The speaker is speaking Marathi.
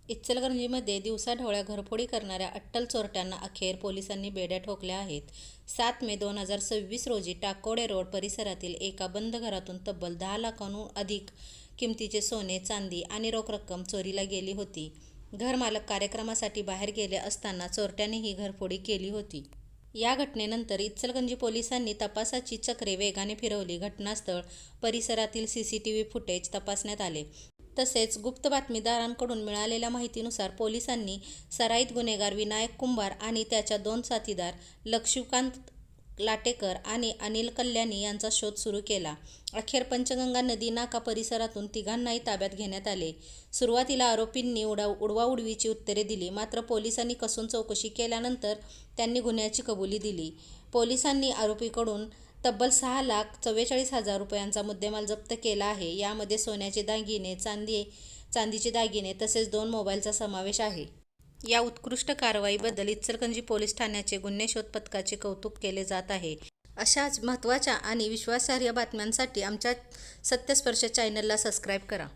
इचलकरंजीमध्ये दिवसाढवळ्या घरफोडी करणाऱ्या अट्टल चोरट्यांना अखेर पोलिसांनी बेड्या ठोकल्या आहेत. 7 मे 2026 रोजी टाकोडे रोड परिसरातील एका बंद घरातून तब्बल 10 लाखांहून अधिक किमतीचे सोने, चांदी आणि रोख रक्कम चोरीला गेली होती. घरमालक कार्यक्रमासाठी बाहेर गेले असताना चोरट्यांनी ही घरफोडी केली होती. या घटनेनंतर इचलकरंजी पोलिसांनी तपासाची चक्रे वेगाने फिरवली. घटनास्थळ परिसरातील सीसीटीव्ही फुटेज तपासण्यात आले. तसेच गुप्त बातमीदारांकडून मिळालेल्या माहितीनुसार पोलिसांनी सराईत गुन्हेगार विनायक कुंभार आणि त्याच्या 2 साथीदार लक्ष्मीकांत लाटेकर आणि अनिल कल्याणी यांचा शोध सुरू केला. अखेर पंचगंगा नदी नाका परिसरातून तिघांनाही ताब्यात घेण्यात आले. सुरुवातीला आरोपींनी उडवाउडवीची उत्तरे दिली, मात्र पोलिसांनी कसून चौकशी केल्यानंतर त्यांनी गुन्ह्याची कबुली दिली. पोलिसांनी आरोपीकडून तब्बल 6,44,000 रुपयांचा मुद्देमाल जप्त केला आहे. यामध्ये सोन्याचे दागिने, चांदीचे दागिने तसेच 2 मोबाईलचा समावेश आहे. या उत्कृष्ट कारवाईबद्दल इचलकरंजी पोलीस ठाण्याचे गुन्हे शोध पथकाचे कौतुक केले जात आहे. अशाच महत्त्वाच्या आणि विश्वासार्ह बातम्यांसाठी आमच्या सत्यस्पर्श चॅनलला सबस्क्राईब करा.